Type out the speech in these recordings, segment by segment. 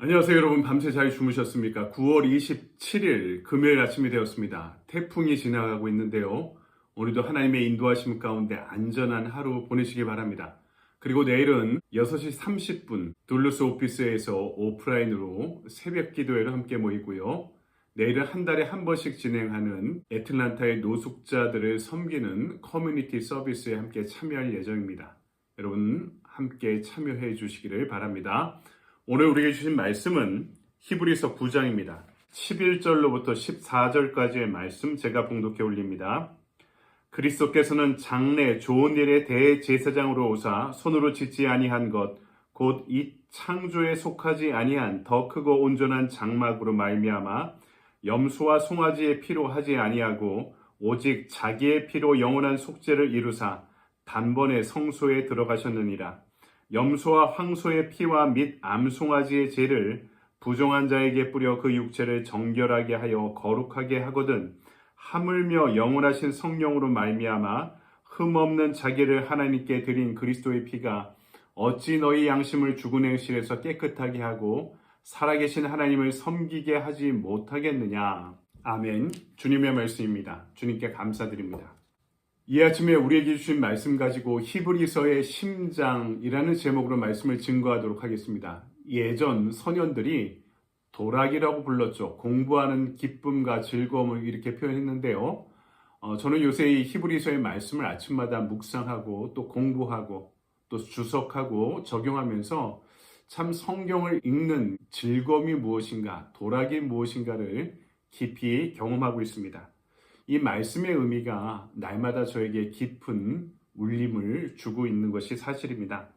안녕하세요 여러분. 밤새 잘 주무셨습니까? 9월 27일 금요일 아침이 되었습니다. 태풍이 지나가고 있는데요. 오늘도 하나님의 인도하심 가운데 안전한 하루 보내시기 바랍니다. 그리고 내일은 6시 30분 둘루스 오피스에서 오프라인으로 새벽 기도회를 함께 모이고요. 내일은 한 달에 한 번씩 진행하는 애틀란타의 노숙자들을 섬기는 커뮤니티 서비스에 함께 참여할 예정입니다. 여러분 함께 참여해 주시기를 바랍니다. 오늘 우리에게 주신 말씀은 히브리서 9장입니다. 11절로부터 14절까지의 말씀 제가 봉독해 올립니다. 그리스도께서는 장래 좋은 일의 대제사장으로 오사 손으로 짓지 아니한 것 곧 이 창조에 속하지 아니한 더 크고 온전한 장막으로 말미암아 염소와 송아지의 피로 하지 아니하고 오직 자기의 피로 영원한 속죄를 이루사 단번에 성소에 들어가셨느니라. 염소와 황소의 피와 및 암송아지의 죄를 부정한 자에게 뿌려 그 육체를 정결하게 하여 거룩하게 하거든 하물며 영원하신 성령으로 말미암아 흠없는 자기를 하나님께 드린 그리스도의 피가 어찌 너희 양심을 죽은 행실에서 깨끗하게 하고 살아계신 하나님을 섬기게 하지 못하겠느냐. 아멘. 주님의 말씀입니다. 주님께 감사드립니다. 이 아침에 우리에게 주신 말씀 가지고 히브리서의 심장이라는 제목으로 말씀을 증거하도록 하겠습니다. 예전 선현들이 도락이라고 불렀죠. 공부하는 기쁨과 즐거움을 이렇게 표현했는데요. 저는 요새 이 히브리서의 말씀을 아침마다 묵상하고 또 공부하고 또 주석하고 적용하면서 참 성경을 읽는 즐거움이 무엇인가, 도락이 무엇인가를 깊이 경험하고 있습니다. 이 말씀의 의미가 날마다 저에게 깊은 울림을 주고 있는 것이 사실입니다.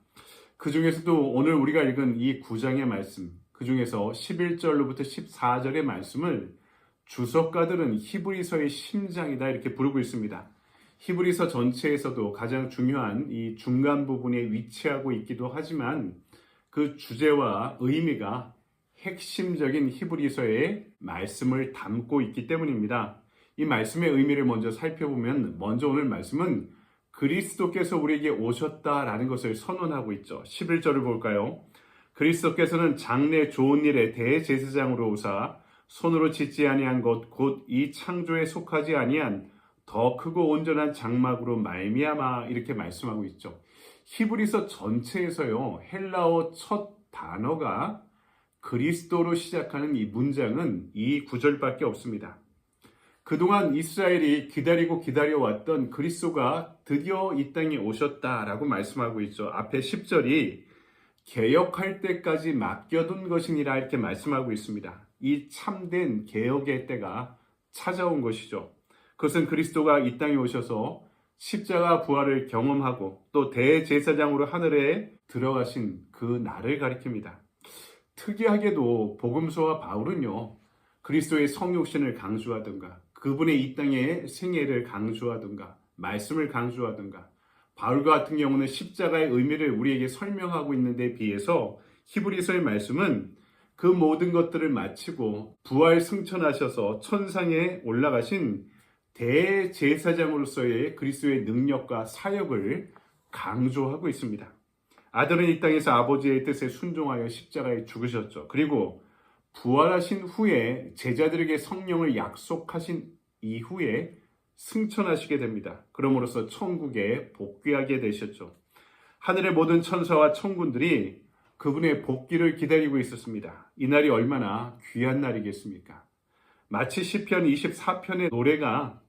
그 중에서도 오늘 우리가 읽은 이 9장의 말씀, 그 중에서 11절로부터 14절의 말씀을 주석가들은 히브리서의 심장이다 이렇게 부르고 있습니다. 히브리서 전체에서도 가장 중요한 이 중간 부분에 위치하고 있기도 하지만 그 주제와 의미가 핵심적인 히브리서의 말씀을 담고 있기 때문입니다. 이 말씀의 의미를 먼저 살펴보면 먼저 오늘 말씀은 그리스도께서 우리에게 오셨다라는 것을 선언하고 있죠. 11절을 볼까요? 그리스도께서는 장래 좋은 일의 대제사장으로 오사 손으로 짓지 아니한 것 곧 이 창조에 속하지 아니한 더 크고 온전한 장막으로 말미암아 이렇게 말씀하고 있죠. 히브리서 전체에서요. 헬라어 첫 단어가 그리스도로 시작하는 이 문장은 이 구절밖에 없습니다. 그동안 이스라엘이 기다리고 기다려왔던 그리스도가 드디어 이 땅에 오셨다라고 말씀하고 있죠. 앞에 10절이 개혁할 때까지 맡겨둔 것이니라 이렇게 말씀하고 있습니다. 이 참된 개혁의 때가 찾아온 것이죠. 그것은 그리스도가 이 땅에 오셔서 십자가 부활을 경험하고 또 대제사장으로 하늘에 들어가신 그 날을 가리킵니다. 특이하게도 복음서와 바울은요. 그리스도의 성육신을 강조하든가 그분의 이 땅의 생애를 강조하든가 말씀을 강조하든가 바울과 같은 경우는 십자가의 의미를 우리에게 설명하고 있는 데 비해서 히브리서의 말씀은 그 모든 것들을 마치고 부활 승천하셔서 천상에 올라가신 대제사장으로서의 그리스도의 능력과 사역을 강조하고 있습니다. 아들은 이 땅에서 아버지의 뜻에 순종하여 십자가에 죽으셨죠. 그리고 부활하신 후에 제자들에게 성령을 약속하신 이후에 승천하시게 됩니다. 그러므로서 천국에 복귀하게 되셨죠. 하늘의 모든 천사와 천군들이 그분의 복귀를 기다리고 있었습니다. 이 날이 얼마나 귀한 날이겠습니까? 마치 시편 24편의 노래가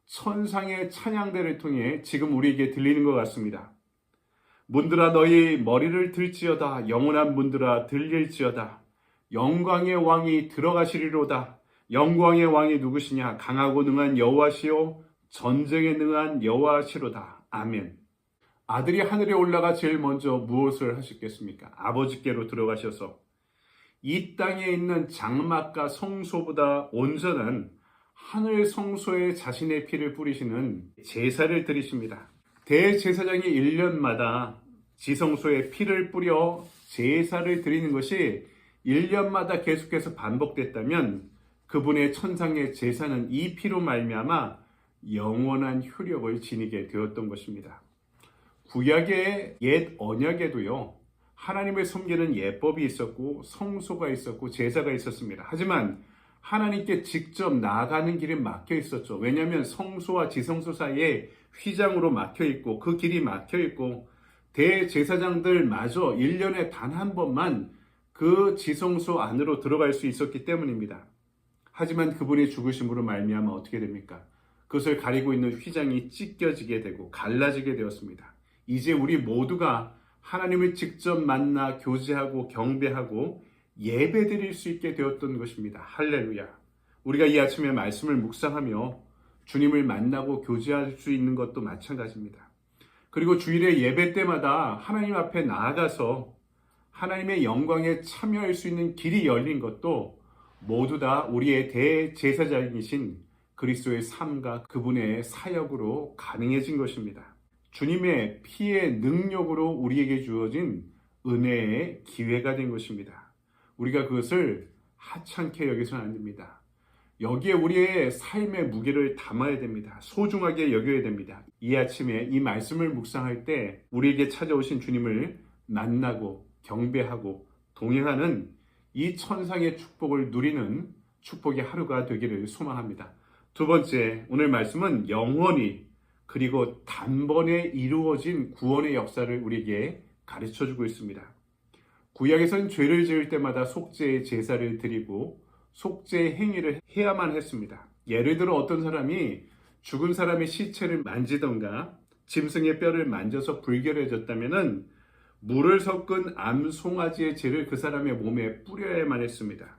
천상의 찬양대를 통해 지금 우리에게 들리는 것 같습니다. 문들아 너희 머리를 들지어다. 영원한 문들아 들릴지어다. 영광의 왕이 들어가시리로다. 영광의 왕이 누구시냐? 강하고 능한 여호와시요 전쟁에 능한 여호와시로다. 아멘. 아들이 하늘에 올라가 제일 먼저 무엇을 하셨겠습니까? 아버지께로 들어가셔서 이 땅에 있는 장막과 성소보다 온전한 하늘 성소에 자신의 피를 뿌리시는 제사를 드리십니다. 대제사장이 1년마다 지성소에 피를 뿌려 제사를 드리는 것이 1년마다 계속해서 반복됐다면 그분의 천상의 제사는 이 피로 말미암아 영원한 효력을 지니게 되었던 것입니다. 구약의 옛 언약에도요. 하나님을 섬기는 예법이 있었고 성소가 있었고 제사가 있었습니다. 하지만 하나님께 직접 나아가는 길이 막혀 있었죠. 왜냐하면 성소와 지성소 사이에 휘장으로 막혀 있고 그 길이 막혀 있고 대제사장들마저 1년에 단 한 번만 그 지성소 안으로 들어갈 수 있었기 때문입니다. 하지만 그분의 죽으심으로 말미암아 어떻게 됩니까? 그것을 가리고 있는 휘장이 찢겨지게 되고 갈라지게 되었습니다. 이제 우리 모두가 하나님을 직접 만나 교제하고 경배하고 예배드릴 수 있게 되었던 것입니다. 할렐루야. 우리가 이 아침에 말씀을 묵상하며 주님을 만나고 교제할 수 있는 것도 마찬가지입니다. 그리고 주일의 예배 때마다 하나님 앞에 나아가서 하나님의 영광에 참여할 수 있는 길이 열린 것도 모두 다 우리의 대제사장이신 그리스도의 삶과 그분의 사역으로 가능해진 것입니다. 주님의 피의 능력으로 우리에게 주어진 은혜의 기회가 된 것입니다. 우리가 그것을 하찮게 여기서는 안 됩니다. 여기에 우리의 삶의 무게를 담아야 됩니다. 소중하게 여겨야 됩니다. 이 아침에 이 말씀을 묵상할 때 우리에게 찾아오신 주님을 만나고 경배하고 동행하는 이 천상의 축복을 누리는 축복의 하루가 되기를 소망합니다. 두 번째, 오늘 말씀은 영원히 그리고 단번에 이루어진 구원의 역사를 우리에게 가르쳐주고 있습니다. 구약에서는 죄를 지을 때마다 속죄의 제사를 드리고 속죄의 행위를 해야만 했습니다. 예를 들어 어떤 사람이 죽은 사람의 시체를 만지던가 짐승의 뼈를 만져서 불결해졌다면 물을 섞은 암송아지의 죄를 그 사람의 몸에 뿌려야만 했습니다.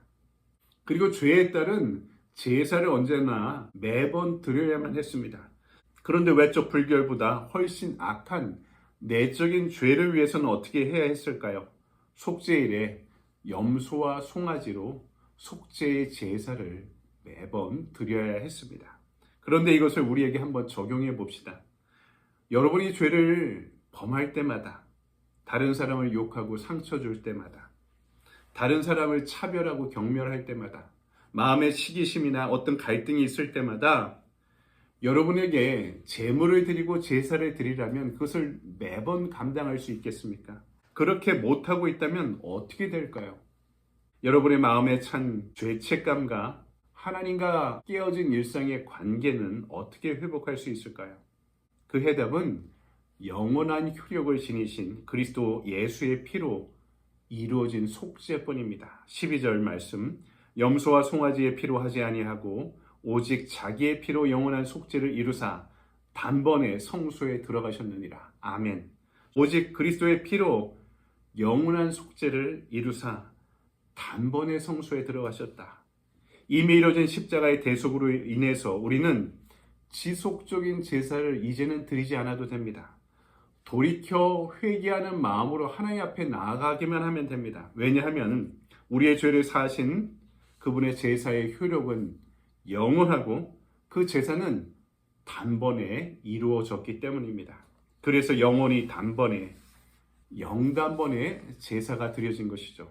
그리고 죄에 따른 제사를 언제나 매번 드려야만 했습니다. 그런데 외적 불결보다 훨씬 악한 내적인 죄를 위해서는 어떻게 해야 했을까요? 속죄일에 염소와 송아지로 속죄의 제사를 매번 드려야 했습니다. 그런데 이것을 우리에게 한번 적용해 봅시다. 여러분이 죄를 범할 때마다, 다른 사람을 욕하고 상처 줄 때마다, 다른 사람을 차별하고 경멸할 때마다, 마음의 시기심이나 어떤 갈등이 있을 때마다 여러분에게 제물을 드리고 제사를 드리라면 그것을 매번 감당할 수 있겠습니까? 그렇게 못하고 있다면 어떻게 될까요? 여러분의 마음에 찬 죄책감과 하나님과 깨어진 일상의 관계는 어떻게 회복할 수 있을까요? 그 해답은 영원한 효력을 지니신 그리스도 예수의 피로 이루어진 속죄뿐입니다. 12절 말씀, 염소와 송아지의 피로 하지 아니하고 오직 자기의 피로 영원한 속죄를 이루사 단번에 성소에 들어가셨느니라. 아멘. 오직 그리스도의 피로 영원한 속죄를 이루사 단번에 성소에 들어가셨다. 이미 이루어진 십자가의 대속으로 인해서 우리는 지속적인 제사를 이제는 드리지 않아도 됩니다. 돌이켜 회개하는 마음으로 하나님 앞에 나아가기만 하면 됩니다. 왜냐하면 우리의 죄를 사하신 그분의 제사의 효력은 영원하고 그 제사는 단번에 이루어졌기 때문입니다. 그래서 영원히 단번에, 영단번에 제사가 드려진 것이죠.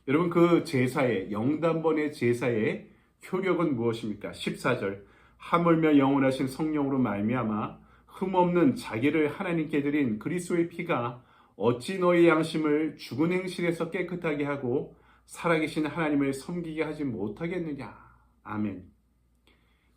여러분, 그 제사의, 영단번의 제사의 효력은 무엇입니까? 14절, 하물며 영원하신 성령으로 말미암아 흠없는 자기를 하나님께 드린 그리스도의 피가 어찌 너희 양심을 죽은 행실에서 깨끗하게 하고 살아계신 하나님을 섬기게 하지 못하겠느냐. 아멘.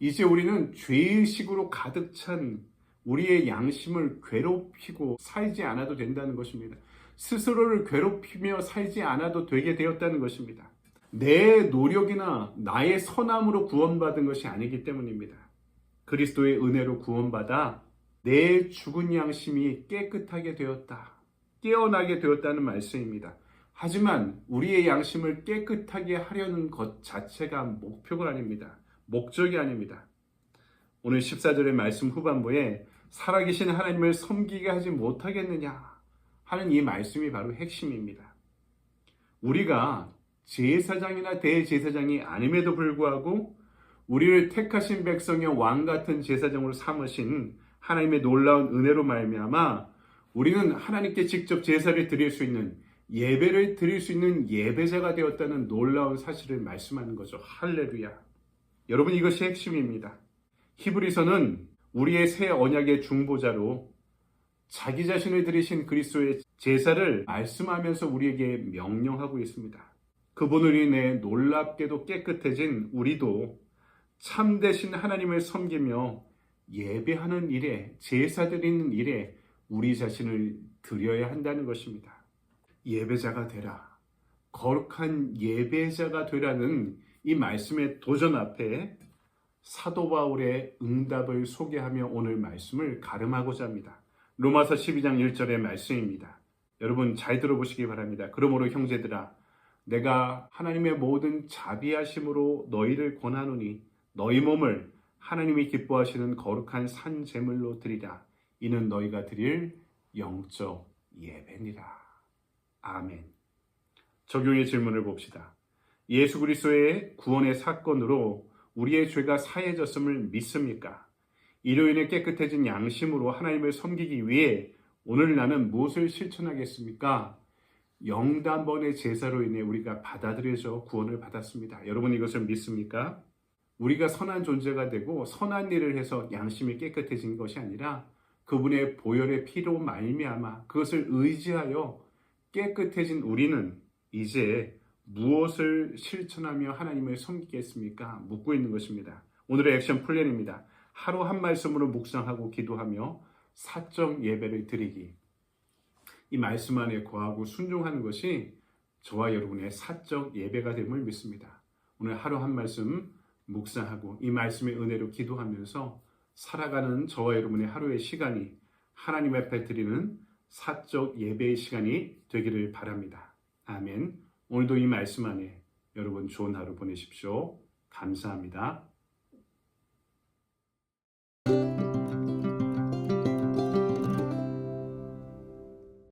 이제 우리는 죄의식으로 가득 찬 우리의 양심을 괴롭히고 살지 않아도 된다는 것입니다. 스스로를 괴롭히며 살지 않아도 되게 되었다는 것입니다. 내 노력이나 나의 선함으로 구원받은 것이 아니기 때문입니다. 그리스도의 은혜로 구원받아 내 죽은 양심이 깨끗하게 되었다, 깨어나게 되었다는 말씀입니다. 하지만 우리의 양심을 깨끗하게 하려는 것 자체가 목표가 아닙니다. 목적이 아닙니다. 오늘 14절의 말씀 후반부에 살아계신 하나님을 섬기게 하지 못하겠느냐 하는 이 말씀이 바로 핵심입니다. 우리가 제사장이나 대제사장이 아님에도 불구하고 우리를 택하신 백성의 왕 같은 제사장으로 삼으신 하나님의 놀라운 은혜로 말미암아 우리는 하나님께 직접 제사를 드릴 수 있는, 예배를 드릴 수 있는 예배자가 되었다는 놀라운 사실을 말씀하는 거죠. 할렐루야. 여러분, 이것이 핵심입니다. 히브리서는 우리의 새 언약의 중보자로 자기 자신을 들이신 그리스도의 제사를 말씀하면서 우리에게 명령하고 있습니다. 그분으로 인해 놀랍게도 깨끗해진 우리도 참되신 하나님을 섬기며 예배하는 일에, 제사 드리는 일에 우리 자신을 드려야 한다는 것입니다. 예배자가 되라. 거룩한 예배자가 되라는 이 말씀의 도전 앞에 사도 바울의 응답을 소개하며 오늘 말씀을 가름하고자 합니다. 로마서 12장 1절의 말씀입니다. 여러분 잘 들어보시기 바랍니다. 그러므로 형제들아, 내가 하나님의 모든 자비하심으로 너희를 권하노니 너희 몸을 하나님이 기뻐하시는 거룩한 산 제물로 드리라. 이는 너희가 드릴 영적 예배니라. 아멘. 적용의 질문을 봅시다. 예수 그리스도의 구원의 사건으로 우리의 죄가 사해졌음을 믿습니까? 이로 인해 깨끗해진 양심으로 하나님을 섬기기 위해 오늘 나는 무엇을 실천하겠습니까? 영단번의 제사로 인해 우리가 받아들여져 구원을 받았습니다. 여러분 이것을 믿습니까? 우리가 선한 존재가 되고 선한 일을 해서 양심이 깨끗해진 것이 아니라 그분의 보혈의 피로 말미암아 그것을 의지하여 깨끗해진 우리는 이제 무엇을 실천하며 하나님을 섬기겠습니까? 묻고 있는 것입니다. 오늘의 액션 플랜입니다. 하루 한 말씀으로 묵상하고 기도하며 사적 예배를 드리기. 이 말씀 안에 거하고 순종하는 것이 저와 여러분의 사적 예배가 됨을 믿습니다. 오늘 하루 한 말씀 묵상하고 이 말씀의 은혜로 기도하면서 살아가는 저와 여러분의 하루의 시간이 하나님 앞에 드리는 사적 예배의 시간이 되기를 바랍니다. 아멘. 오늘도 이 말씀 안에 여러분 좋은 하루 보내십시오. 감사합니다.